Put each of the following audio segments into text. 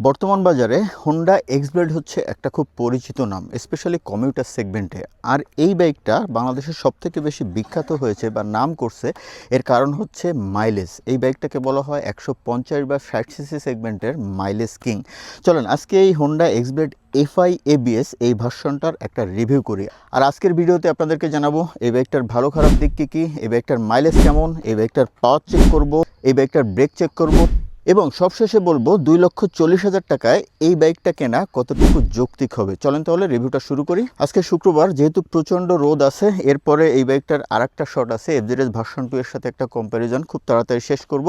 বর্তমান বাজারে Honda X-Blade হচ্ছে একটা খুব পরিচিত নাম, স্পেশালি কমিউটার সেগমেন্টে। আর এই বাইকটা বাংলাদেশের সবথেকে বেশি বিখ্যাত হয়েছে বা নাম করছে, এর কারণ হচ্ছে মাইলেজ। এই বাইকটাকে বলা হয় 150 বা 60 সিসি সেগমেন্টের মাইলেজ কিং। চলেন আজকে এই হোন্ডা এক্সব্লেড এফআই এবিএস এই ভার্সনটার একটা রিভিউ করি। আর আজকের ভিডিওতে আপনাদেরকে জানাবো এই বাইকটার ভালো খারাপ দিক কী কী, এই বাইকটার মাইলেজ কেমন, এই বাইকটার পাওয়ার চেক করব, এই বাইকটার ব্রেক চেক করব এবং সবশেষে বলবো 2,40,000 টাকায় এই বাইকটা কেনা কতটুকু যৌক্তিক হবে। চলেন তাহলে রিভিউটা শুরু করি। আজকে শুক্রবার, যেহেতু প্রচণ্ড রোদ আছে, এরপরে এই বাইকটার আর একটা শট আছে এফজেডএস ভার্সন 2 এর সাথে একটা কম্প্যারিজন খুব তাড়াতাড়ি শেষ করব।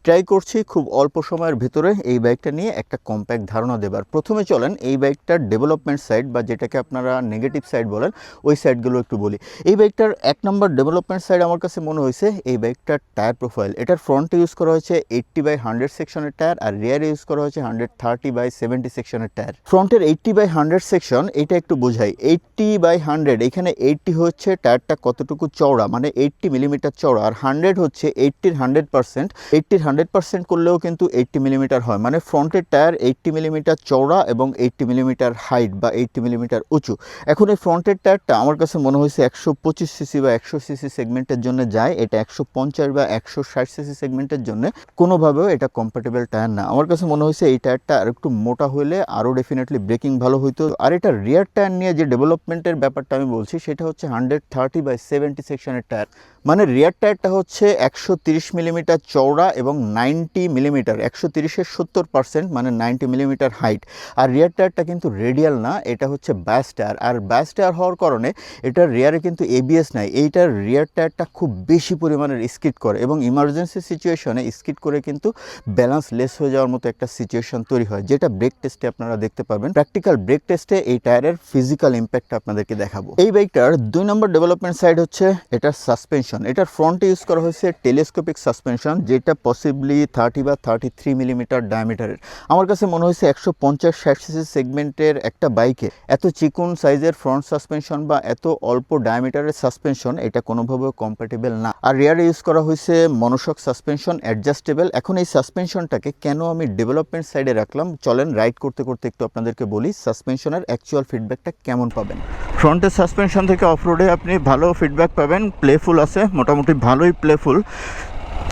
ট্রাই করছি খুব অল্প সময়ের ভিতরে এই বাইকটা নিয়ে একটা কম্প্যাক্ট ধারণা দেবার। প্রথমে চলেন এই বাইকটার ডেভেলপমেন্ট সাইড বা যেটাকে আপনারা নেগেটিভ সাইড বলেন, ওই সাইডগুলো একটু বলি। এই বাইকটার 1 নম্বর ডেভেলপমেন্ট সাইড আমার কাছে মনে হয়েছে এই বাইকটার টায়ার প্রোফাইল। এটার ফ্রন্টে ইউজ করা হয়েছে 80/100 সেকশনের টায়ার, আর রিয়ারে ইউজ করা হয়েছে 130/70 সেকশনের টায়ার। ফ্রন্টের 80/100 সেকশন, এটা একটু বোঝাই। 80/100, এখানে 80 হচ্ছে টায়ারটা কতটুকু চওড়া, মানে 80 মিলিমিটার চওড়া, আর 100 হচ্ছে 80-র 100%। 80-র 100% করলেও কিন্তু 80 মিলিমিটার হয়, মানে ফ্রন্টের টায়ার 80 মিলিমিটার চওড়া এবং 80 মিলিমিটার হাইট বা 80 মিলিমিটার উঁচু। এখন এই ফ্রন্টের টায়ারটা আমার কাছে মনে হয়েছে 125 সিসি বা 100 সিসি সেগমেন্টের জন্য যায়, এটা 150 বা 160 সিসি সেগমেন্টের জন্য কোনোভাবেও এটা কম্প্যাটেবল টায়ার না। আমার কাছে মনে হয়েছে এই টায়ারটা আর একটু মোটা হলে আরও ডেফিনেটলি ব্রেকিং ভালো হইতো। আর এটা রিয়ার টায়ার নিয়ে যে ডেভেলপমেন্টের ব্যাপারটা আমি বলছি, সেটা হচ্ছে 130/70 সেকশনের টায়ার, মানে রিয়ার টায়ারটা হচ্ছে 130 মিলিমিটার চওড়া এবং 90 মিলিমিটার, 130-এর 70%, মানে 90 মিলিমিটার হাইট। আর রিয়ার টায়ারটা কিন্তু রেডিয়াল না, এটা হচ্ছে ব্যাস টায়ার। আর ব্যাস টায়ার হওয়ার কারণে এটার রিয়ারে কিন্তু এবিএস নাই। এইটার রিয়ার টায়ারটা খুব বেশি পরিমাণের স্কিড করে এবং ইমার্জেন্সি সিচুয়েশনে স্কিড করে কিন্তু ব্যালেন্স লেস হয়ে যাওয়ার মতো একটা সিচুয়েশন তৈরি হয়, যেটা ব্রেক টেস্টে আপনারা দেখতে পাবেন। প্র্যাকটিক্যাল ব্রেক টেস্টে এই টায়ারের ফিজিক্যাল ইম্প্যাক্ট আপনাদেরকে দেখাবো। এই বাইকটার 2 নম্বর ডেভেলপমেন্ট সাইড হচ্ছে এটার সাসপেনশন। এটার ফ্রন্টে ইউজ করা হয়েছে টেলিস্কোপিক সাসপেনশন, যেটা পসিবলি 30 বা 33 মিলিমিটার ডায়ামিটারের। আমার কাছে মনে হয়েছে 150-60 সিসি সেগমেন্টের একটা বাইকে এত চিকুন সাইজের ফ্রন্ট সাসপেনশন বা এত অল্প ডায়ামিটারের সাসপেনশন, এটা কোনোভাবেও কম্প্যাটেবল না। আর রিয়ারে ইউজ করা হয়েছে মনোশক সাসপেনশন, অ্যাডজাস্টেবল। এখন এই সাসপেনশনটাকে কেন আমি ডেভেলপমেন্ট সাইডে রাখলাম, চলেন রাইড করতে করতে একটু আপনাদেরকে বলি সাসপেনশনের অ্যাকচুয়াল ফিডব্যাকটা কেমন পাবেন। ফ্রন্টের সাসপেনশন থেকে অফ রোডে আপনি ভালো ফিডব্যাক পাবেন, প্লেফুল আছে, মোটামুটি ভালোই প্লেফুল।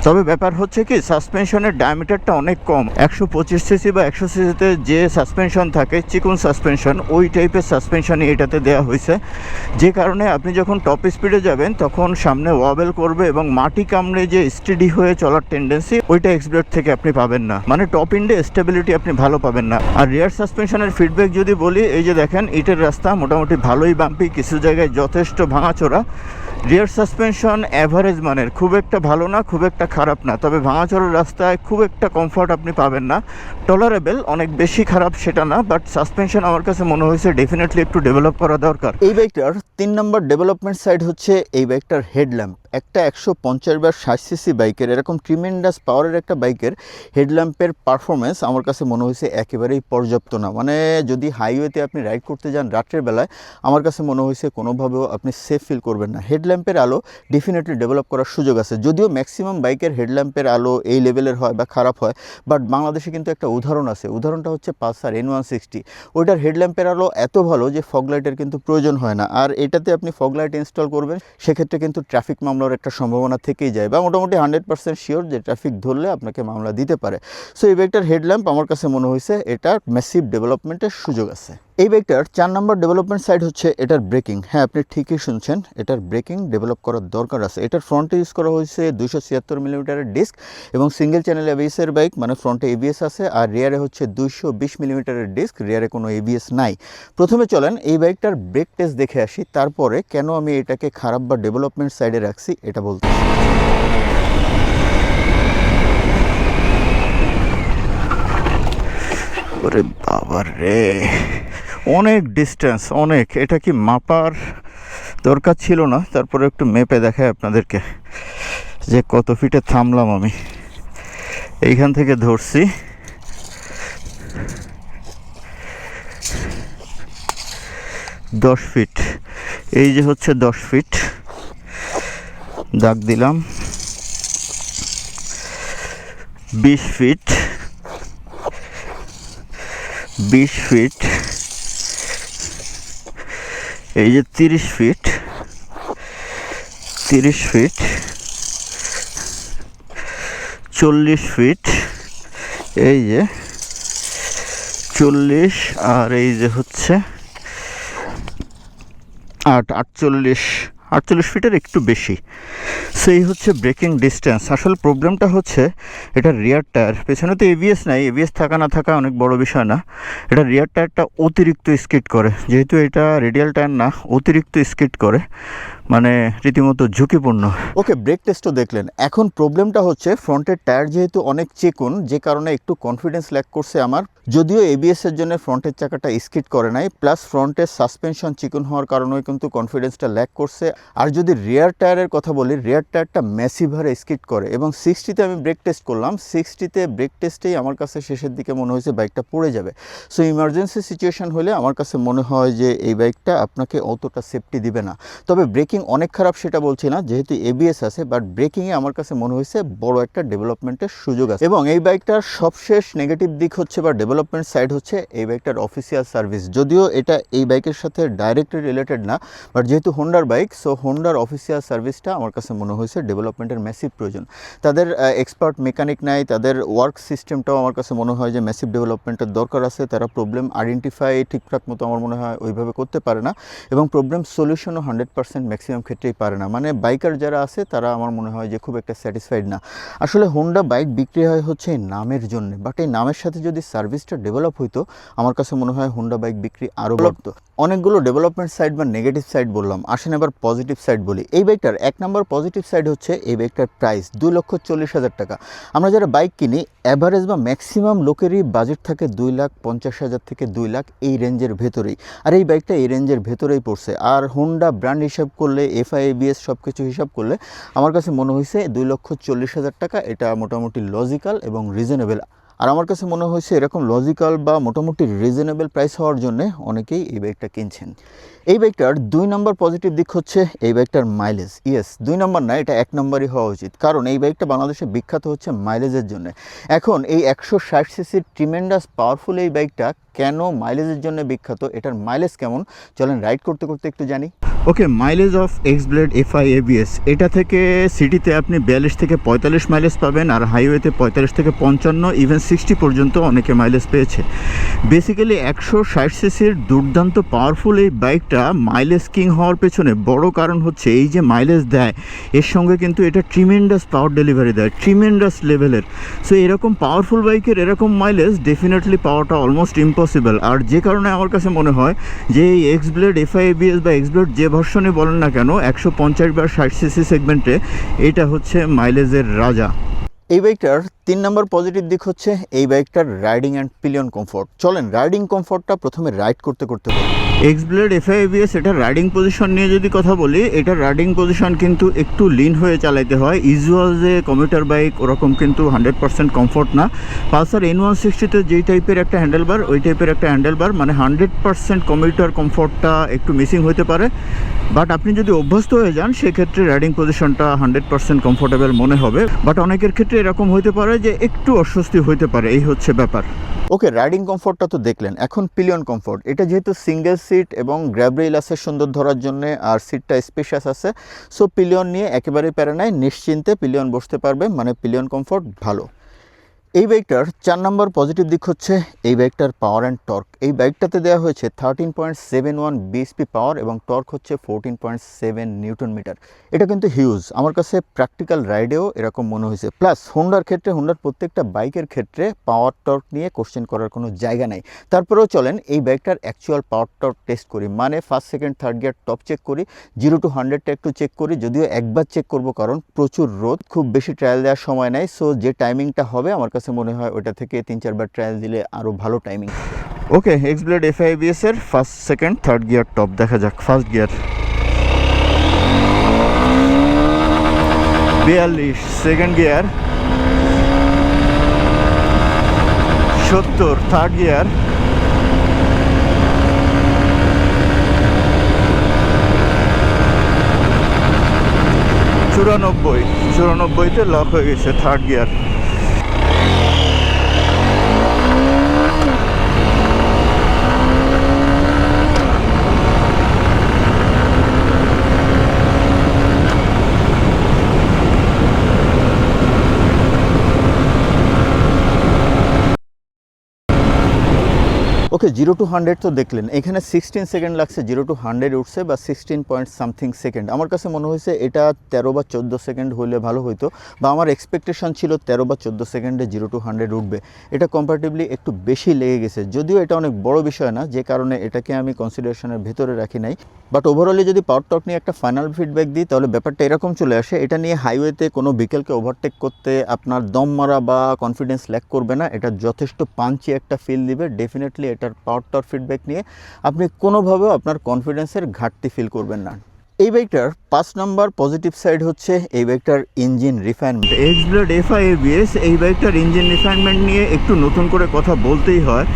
তবে ব্যাপার হচ্ছে কি, সাসপেনশনের ডায়ামিটারটা অনেক কম। 125 সিসি বা 100 সিসিতে যে সাসপেনশন থাকে, চিকুন সাসপেনশন, ওই টাইপের সাসপেনশনই এটাতে দেওয়া হয়েছে, যে কারণে আপনি যখন টপ স্পিডে যাবেন তখন সামনে ওয়াবেল করবে এবং মাটি কামড়ে যে স্টেডি হয়ে চলার টেন্ডেন্সি, ওইটা এক্সব্লেড থেকে আপনি পাবেন না, মানে টপ ইন্ডে স্টেবিলিটি আপনি ভালো পাবেন না। আর রিয়ার সাসপেনশনের ফিডব্যাক যদি বলি, এই যে দেখেন ইটের রাস্তা, মোটামুটি ভালোই বাম্পি, কিছু জায়গায় যথেষ্ট ভাঙাচোরা। রিয়ার সাসপেনশন অ্যাভারেজ মানের, খুব একটা ভালো না, খুব একটা খারাপ না, তবে ভাঙাচোরার রাস্তায় খুব একটা কমফর্ট আপনি পাবেন না। টলারেবল, অনেক বেশি খারাপ সেটা না, বাট সাসপেনশন আমার কাছে মনে হয়েছে ডেফিনেটলি একটু ডেভেলপ করা দরকার। এই বাইকটার 3 নম্বর ডেভেলপমেন্ট সাইড হচ্ছে এই বাইকটার হেডল্যাম্প। একটা 150 বা 60 সিসি বাইকের, এরকম ট্রিমেন্ডাস পাওয়ারের একটা বাইকের হেডল্যাম্পের পারফরমেন্স আমার কাছে মনে হয়েছে একেবারেই পর্যাপ্ত না। মানে যদি হাইওয়েতে আপনি রাইড করতে যান রাত্রের বেলায়, আমার কাছে মনে হয়েছে কোনোভাবেও আপনি সেফ ফিল করবেন না। হেডল্যাম্পের আলো ডেফিনেটলি ডেভেলপ করার সুযোগ আছে, যদিও ম্যাক্সিমাম বাইকের হেডল্যাম্পের আলো এই লেভেলের হয় বা খারাপ হয়, বাট বাংলাদেশে কিন্তু একটা উদাহরণ আছে, উদাহরণটা হচ্ছে পালসার N160। ওইটার হেডল্যাম্পের আলো এত ভালো যে ফগ লাইটের কিন্তু প্রয়োজন হয় না। আর এটাতে আপনি ফগ লাইট ইনস্টল করবেন, সেক্ষেত্রে কিন্তু ট্রাফিক মামলার একটা সম্ভাবনা থেকেই যায়, বা মোটামুটি 100% শিওর যে ট্রাফিক ধরলে আপনাকে মামলা দিতে পারে। সো এই বাইকটার হেডল্যাম্প আমার কাছে মনে হয়েছে এটার ম্যাসিভ ডেভেলপমেন্টের সুযোগ আছে। এই বাইকটার 4 নম্বর ডেভেলপমেন্ট সাইড হচ্ছে এটার ব্রেকিং। হ্যাঁ, আপনি ঠিকই শুনছেন, এটার ব্রেকিং ডেভেলপ করার দরকার আছে। এটার ফ্রন্টে ইউজ করা হয়েছে 276 মিলিমিটারের ডিস্ক এবং সিঙ্গেল চ্যানেল এবিএসের বাইক, মানে ফ্রন্টে এবিএস আছে, আর রিয়ারে হচ্ছে 220 মিলিমিটারের ডিস্ক, রিয়ারে কোনো এবিএস নাই। প্রথমে চলেন এই বাইকটার ব্রেক টেস্ট দেখে আসি, তারপরে কেন আমি এটাকে খারাপ বা ডেভেলপমেন্ট সাইডে রাখছি এটা বলতে। ওরে বাবা রে, অনেক ডিস্টেন্স, অনেক। এটা কি মাপার দরকার ছিল না, তারপরে একটু মেপে দেখায় আপনাদেরকে যে কত ফিটে থামলাম আমি। এইখান থেকে ধরছি 10 ফিট, এই যে হচ্ছে 10 ফিট, দাগ দিলাম 20 ফিট, 20 ফিট, এই যে 30 ফিট, 30 ফিট, 40 ফিট, এই যে 40, আর এই যে হচ্ছে 48 ফিটের একটু বেশি। সেই হচ্ছে ব্রেকিং ডিস্টেন্স। আসলে প্রবলেমটা হচ্ছে এটা রিয়ার টায়ার, পেছনে তো এবিএস নাই, এবিএস থাকা না থাকা অনেক বড় বিষয় না, এটা রিয়ার টায়ারটা অতিরিক্ত স্কিড করে, যেহেতু এটা রেডিয়াল টায়ার না, অতিরিক্ত স্কিড করে, মানে রীতিমতো ঝুঁকিপূর্ণ। ওকে, ব্রেক টেস্টও দেখলেন। এখন প্রবলেমটা হচ্ছে ফ্রন্টের টায়ার যেহেতু অনেক চিকন, যে কারণে একটু কনফিডেন্স ল্যাক করছে আমার। যদিও এবিএসের জন্য ফ্রন্টের চাকাটা স্কিড করে নাই, প্লাস ফ্রন্টের সাসপেনশন চিকন হওয়ার কারণেও কিন্তু কনফিডেন্সটা ল্যাক করছে। আর যদি রিয়ার টায়ারের কথা বলি, রিয়ার টায়ারটা ম্যাসিভ হারে স্কিড করে। এবং 60তে আমি ব্রেক টেস্ট করলাম, 60তে ব্রেক টেস্টেই আমার কাছে শেষের দিকে মনে হয়েছে বাইকটা পড়ে যাবে। সো ইমার্জেন্সি সিচুয়েশন হলে আমার কাছে মনে হয় যে এই বাইকটা আপনাকে অতটা সেফটি দিবে না। তবে ব্রেকিং অনেক খারাপ সেটা বলছি না, যেহেতু এবিএস আছে, বাট ব্রেকিংয়ে আমার কাছে মনে হয়েছে বড় একটা ডেভেলপমেন্টের সুযোগ আছে। এবং এই বাইকটার সবশেষ নেগেটিভ দিক হচ্ছে বা ডেভেলপমেন্ট সাইড হচ্ছে এই বাইকটার অফিসিয়াল সার্ভিস। যদিও এটা এই বাইকের সাথে ডাইরেক্টলি রিলেটেড না, বাট যেহেতু হোন্ডার বাইক, সো হোন্ডার অফিসিয়াল সার্ভিসটা আমার কাছে মনে হয়েছে ডেভেলপমেন্টের ম্যাসিভ প্রয়োজন। তাদের এক্সপার্ট মেকানিক নাই, তাদের ওয়ার্ক সিস্টেমটাও আমার কাছে মনে হয় যে ম্যাসিভ ডেভেলপমেন্টের দরকার আছে। তারা প্রবলেম আইডেন্টিফাই ঠিকঠাক মতো আমার মনে হয় ওইভাবে করতে পারে না, এবং প্রবলেম সলিউশনও 100% ম্যাক্সিমাম ক্ষেত্রেই পারে না। মানে বাইকার যারা আছে তারা আমার মনে হয় যে খুব একটা স্যাটিসফাইড না। আসলে হোন্ডা বাইক বিক্রি হয় হচ্ছে এই নামের জন্য, বাট এই নামের সাথে যদি সার্ভিসটা ডেভেলপ হইতো, আমার কাছে মনে হয় হোন্ডা বাইক বিক্রি আরও বাড়তো। অনেকগুলো ডেভেলপমেন্ট সাইড বা নেগেটিভ সাইড বললাম, আসেন এবার পজিটিভ সাইড বলি। এই বাইকটার 1 নম্বর পজিটিভ সাইড হচ্ছে এই বাইকটার প্রাইস 2,40,000 টাকা। আমরা যারা বাইক কিনি, অ্যাভারেজ বা ম্যাক্সিমাম লোকেরই বাজেট থাকে 2,50,000 থেকে 2 লাখ এই রেঞ্জের ভেতরেই, আর এই বাইকটা এই রেঞ্জের ভেতরেই পড়ছে। আর হোন্ডা ব্র্যান্ড হিসাব করলে, এফআই এবিএস সব কিছু হিসাব করলে আমার কাছে মনে হয়েছে 2,40,000 টাকা এটা মোটামুটি লজিক্যাল এবং রিজনেবল। আর আমার কাছে মনে হয়েছে এরকম লজিক্যাল বা মোটামুটি রিজনেবল প্রাইস হওয়ার জন্য অনেকেই এই বাইকটা কিনছেন। এই বাইকটার 2 নম্বর পজিটিভ দিক হচ্ছে এই বাইকটার মাইলেজ। ইয়েস, 2 নম্বর না, এটা 1 নম্বরই হওয়া উচিত, কারণ এই বাইকটা বাংলাদেশে বিখ্যাত হচ্ছে মাইলেজের জন্য। এখন এই 160 সিসির ট্রিমেন্ডাস পাওয়ারফুল এই বাইকটা কেন মাইলেজের জন্য বিখ্যাত, এটার মাইলেজ কেমন, চলেন রাইড করতে করতে একটু জানি। Okay, mileage of Xblade FI ABS, এটা থেকে সিটিতে আপনি 42 থেকে 45 মাইলেজ পাবেন, আর হাইওয়েতে 45 থেকে 55, ইভেন 60 পর্যন্ত অনেকে মাইলেজ পেয়েছে। বেসিক্যালি 160 সিসির দুর্দান্ত পাওয়ারফুল এই বাইকটা মাইলেজ কিং হওয়ার পেছনে বড় কারণ হচ্ছে এই যে মাইলেজ দেয়, এর সঙ্গে কিন্তু এটা ট্রিমেন্ডাস পাওয়ার ডেলিভারি দেয়, ট্রিমেন্ডাস লেভেলের। সো এরকম পাওয়ারফুল বাইকের এরকম মাইলেজ ডেফিনেটলি পাওয়াটা অলমোস্ট ইম্পসিবল। আর যে কারণে আমার কাছে মনে হয় যে এই এক্সব্লেড এফআই এবিএস বা এক্সব্লেড যে ভার্সনে বলেন না কেন, 150 বা 60 সিসি সেগমেন্টে এটা হচ্ছে মাইলেজের রাজা। এই বাইকটার 3 নম্বর পজিটিভ দিক হচ্ছে এই বাইকটার রাইডিং অ্যান্ড পিলিয়ন কমফোর্ট। চলেন রাইডিং কমফোর্টটা প্রথমে রাইড করতে করতে বলি। এক্সব্লেড এফআই এবিএস এটার রাইডিং পজিশন নিয়ে যদি কথা বলি, এটার রাইডিং পজিশন কিন্তু একটু লিন হয়ে চালাইতে হয়। ইউজুয়াল যে কমিউটার বাইক ওরকম কিন্তু 100% কমফোর্ট না। পালসার N160তে যেই টাইপের একটা হ্যান্ডেলবার, ওই টাইপের একটা হ্যান্ডেলবার, মানে 100% কমিউটার কমফোর্টটা একটু মিসিং হতে পারে। বাট আপনি যদি অভ্যস্ত হয়ে যান সেক্ষেত্রে রাইডিং পজিশনটা 100% কমফোর্টেবল মনে হবে। বাট অনেকের ক্ষেত্রে এরকম হতে পারে যে একটু অস্বস্তি হতে পারে, এই হচ্ছে ব্যাপার। ওকে, রাইডিং কমফোর্টটা তো দেখলেন, এখন পিলিয়ন কমফোর্ট। এটা যেহেতু সিঙ্গেল সিট এবং গ্র্যাব রেইল আছে সুন্দর ধরার জন্য, আর সিটটা স্পেশাস আছে, সো পিলিয়ন নিয়ে একেবারেই প্যারা নাই, নিশ্চিন্তে পিলিয়ন বসতে পারবে, মানে পিলিয়ন কমফোর্ট ভালো। এই বাইকটার 4 নম্বর পজিটিভ দিক হচ্ছে এই বাইকটার পাওয়ার অ্যান্ড টর্ক। এই বাইকটাতে দেওয়া হয়েছে 13.71 বিএসপি পাওয়ার এবং টর্ক হচ্ছে 14.7 নিউটন মিটার। এটা কিন্তু হিউজ, আমার কাছে প্র্যাকটিক্যাল রাইডেও এরকম মনে হয়েছে। প্লাস হোন্ডার ক্ষেত্রে, হোন্ডার প্রত্যেকটা বাইকের ক্ষেত্রে পাওয়ার টর্ক নিয়ে কোশ্চেন করার কোনো জায়গা নাই। তারপরেও চলেন এই বাইকটার অ্যাকচুয়াল পাওয়ার টর্ক টেস্ট করি, মানে first second third gear top check করি, 0 to 100টা একটু চেক করি, যদিও একবার চেক করব কারণ প্রচুর রোদ, খুব বেশি ট্রায়াল দেওয়ার সময় নাই। সো যে টাইমিংটা হবে আমার কাছে মনে হয় ওটা থেকে 3-4 বার ট্রায়াল দিলে আরও ভালো timing. Okay, Xblade FI ABS এর first second third gear top দেখা যাক। First gear 42, second gear 70, third gear 94তে লক হয়ে গেছে থার্ড গিয়ার। ওকে 0 to 100 তো দেখলেন, এখানে 16 সেকেন্ড লাগছে 0 to 100 উঠছে বা 16 পয়েন্ট সামথিং সেকেন্ড। আমার কাছে মনে হয়েছে এটা 13 বা 14 সেকেন্ড হলে ভালো হতো, বা আমার এক্সপেকটেশন ছিল 13 বা 14 সেকেন্ডে 0 to 100 উঠবে। এটা কম্পারেটিভলি একটু বেশি লেগে গেছে, যদিও এটা অনেক বড় বিষয় না, যে কারণে এটাকে আমি কনসিডারেশনের ভেতরে রাখি নাই। বাট ওভারঅলি যদি পাওয়ার টর্ক নিয়ে একটা ফাইনাল ফিডব্যাক দিই, তাহলে ব্যাপারটা এরকম চলে আসে, এটা নিয়ে হাইওয়েতে কোনো ভেহিকেলকে ওভারটেক করতে আপনার দম মারা বা কনফিডেন্স ল্যাক করবে না। এটা যথেষ্ট পাঞ্চি একটা ফিল দিবে। ডেফিনেটলি এটার পাওয়ার টর্ক ফিডব্যাক নিয়ে আপনি কোনোভাবেও আপনার কনফিডেন্সের ঘাটতি ফিল করবেন না। এই বাইকটার 5 নম্বর পজিটিভ সাইড হচ্ছে এই বাইকটার engine refinement. X-Blade FI ABS, এই বাইকটার ইঞ্জিন রিফাইনমেন্ট নিয়ে একটু নতুন করে কথা বলতেই হয়।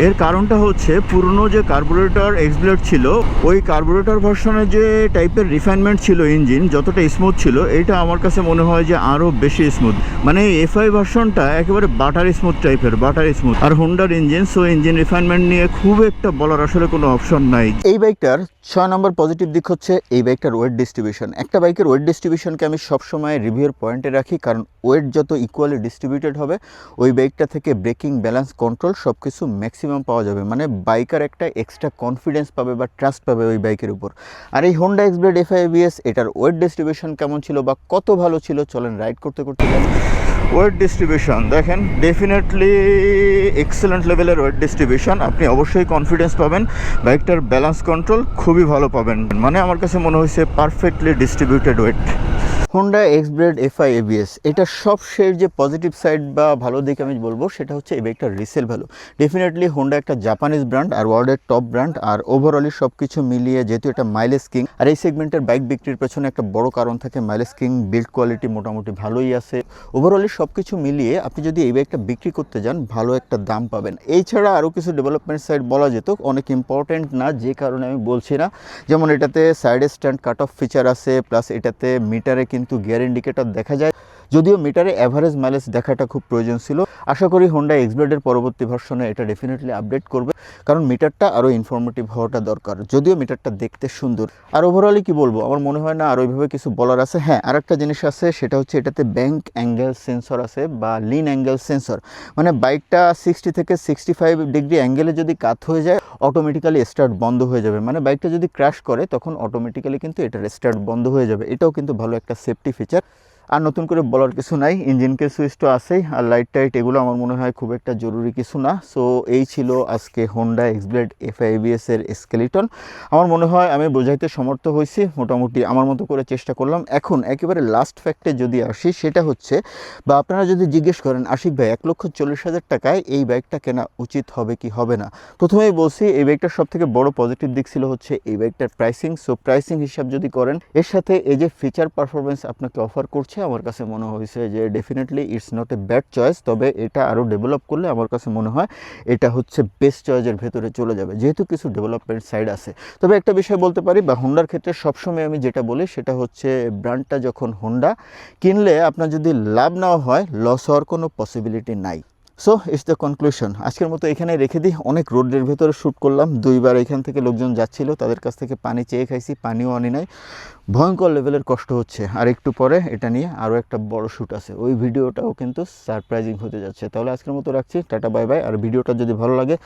এর কারণটা হচ্ছে পুরনো যে কার্বোরেটর এক্সব্লেড ছিল, ওই কার্বোরেটর ভার্সনে যে টাইপের রিফাইনমেন্ট ছিল ইঞ্জিন, যতটা স্মুথ ছিল, এটা আমার কাছে মনে হয় যে আরও বেশি স্মুথ। মানে FI ভার্সনটা একেবারে বাটার স্মুথ টাইপের, বাটার স্মুথ। আর হোন্ডার ইঞ্জিন, সো ইঞ্জিন রিফাইনমেন্ট নিয়ে খুব একটা বলার আসলে কোনো অপশন নাই। এই বাইকটার 6 নম্বর পজিটিভ দিক হচ্ছে এই বাইকটার ওয়েট ডিস্ট্রিবিউশন। একটা বাইকের ওয়েট ডিস্ট্রিবিউশনকে আমি সবসময় রিভিউর পয়েন্টে রাখি, কারণ ওয়েট যত ইকুয়ালি ডিস্ট্রিবিউটেড হবে, ওই বাইকটা থেকে ব্রেকিং, ব্যালেন্স, কন্ট্রোল সব কিছু ম্যাক্সিমাম পাওয়া যাবে। মানে বাইকার একটা এক্সট্রা কনফিডেন্স পাবে বা ট্রাস্ট পাবে ওই বাইকের উপর। আর এই হোন্ডা এক্সব্লেড FI ABS, এটার ওয়েট ডিস্ট্রিবিউশন কেমন ছিল বা কত ভালো ছিল, চলেন রাইড করতে করতে যাই। ওয়েট ডিস্ট্রিবিউশন দেখেন, ডেফিনেটলি এক্সেলেন্ট লেভেলের ওয়েট ডিস্ট্রিবিউশন। আপনি অবশ্যই কনফিডেন্স পাবেন, বাইকটার ব্যালেন্স কন্ট্রোল খুবই ভালো পাবেন। মানে আমার কাছে মনে হয়েছে perfectly distributed weight. Honda Xblade FI ABS, এটা সবশেষ যে পজিটিভ সাইড বা ভালো দিক আমি বলবো, সেটা হচ্ছে এই বাইকটার রিসেল ভ্যালু। ডেফিনেটলি হোন্ডা একটা জাপানিজ ব্র্যান্ড আর ওয়ার্ল্ডের টপ ব্র্যান্ড, আর ওভারঅলি সব কিছু মিলিয়ে যেহেতু এটা মাইলেজ কিং, আর এই সেগমেন্টের বাইক বিক্রির পেছনে একটা বড় কারণ থাকে মাইলেজ কিং। বিল্ড কোয়ালিটি মোটামুটি ভালোই আছে। ওভারঅলি সব কিছু মিলিয়ে আপনি যদি এই বাইকটা বিক্রি করতে যান, ভালো একটা দাম পাবেন। এছাড়া আরও কিছু ডেভেলপমেন্ট সাইড বলা যেত, অনেক ইম্পর্টেন্ট না, যে কারণে আমি বলছি না। যেমন এটাতে সাইডে স্ট্যান্ড কাট অফ ফিচার আছে, প্লাস এটাতে মিটারে কিন্তু গিয়ার ইন্ডিকেটর দেখা যায়, যদিও মিটারে অ্যাভারেজ মাইলেজ দেখাটা খুব প্রয়োজন ছিল। আশা করি হোন্ডা এক্সব্লেডের পরবর্তী ভার্সনে এটা ডেফিনেটলি আপডেট করবে, কারণ মিটারটা আরও ইনফরমেটিভ হওয়াটা দরকার, যদিও মিটারটা দেখতে সুন্দর। আর ওভারঅলি কি বলবো, আমার মনে হয় না আর ওইভাবে কিছু বলার আছে। হ্যাঁ, আর একটা জিনিস আছে, সেটা হচ্ছে এটাতে ব্যাঙ্ক অ্যাঙ্গেল সেন্সর আছে বা লিন অ্যাঙ্গেল সেন্সর। মানে বাইকটা 60 থেকে 65 ডিগ্রি অ্যাঙ্গেলে যদি কাত হয়ে যায়, অটোমেটিক্যালি স্টার্ট বন্ধ হয়ে যাবে। মানে বাইকটা যদি ক্র্যাশ করে, তখন অটোমেটিক্যালি কিন্তু এটার স্টার্ট বন্ধ হয়ে যাবে। এটাও কিন্তু ভালো একটা সেফটি ফিচার। আর নতুন করে বলার কিছু নাই, ইঞ্জিনকে সুইচ তো আছেই, আর লাইট টাইট এগুলো আমার মনে হয় খুব একটা জরুরি কিছু না। সো এই ছিল আজকে হোন্ডা এক্সব্লেড FI ABS এর স্কেলিটন। আমার মনে হয় আমি বোঝাইতে সমর্থ হয়েছি, মোটামুটি আমার মতো করে চেষ্টা করলাম। এখন একেবারে লাস্ট ফ্যাক্টে যদি আসি, সেটা হচ্ছে, বা আপনারা যদি জিজ্ঞেস করেন আশিক ভাই 1,40,000 টাকায় এই বাইকটা কেনা উচিত হবে কি হবে না, প্রথমেই বলছি এই বাইকটার সব থেকে বড় পজিটিভ দিক ছিল হচ্ছে এই বাইকটার প্রাইসিং। সো প্রাইসিং হিসাব যদি করেন, এর সাথে এই যে ফিচার পারফরমেন্স আপনাকে অফার করছে, আমার কাছে মনে হয়েছে যে definitely it's not a bad choice. তবে এটা আরও ডেভেলপ করলে আমার কাছে মনে হয় এটা হচ্ছে বেস্ট চয়েসের ভেতরে চলে যাবে, যেহেতু কিছু ডেভেলপমেন্ট সাইড আছে। তবে একটা বিষয় বলতে পারি, বা হোন্ডার ক্ষেত্রে সবসময় আমি যেটা বলি, সেটা হচ্ছে ব্র্যান্ডটা যখন হোন্ডা, কিনলে আপনার যদি লাভ নেওয়া হয়, লস হওয়ার কোনো পসিবিলিটি নাই। So it's the conclusion. আজকের মতো এখানে রেখে দিই। অনেক রোডের ভেতরে শ্যুট করলাম, 2বার এখান থেকে লোকজন যাচ্ছিল, তাদের কাছ থেকে পানি চেয়ে খাইছি, পানিও আনি নাই। ভয়ঙ্কর লেভেলের কষ্ট হচ্ছে। আর একটু পরে এটা নিয়ে আরও একটা বড় শ্যুট আছে, ওই ভিডিওটাও কিন্তু সারপ্রাইজিং হতে যাচ্ছে। তাহলে আজকের মতো রাখছি, টাটা বাই বাই। আর ভিডিওটা যদি ভালো লাগে,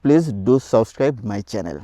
please do subscribe my channel.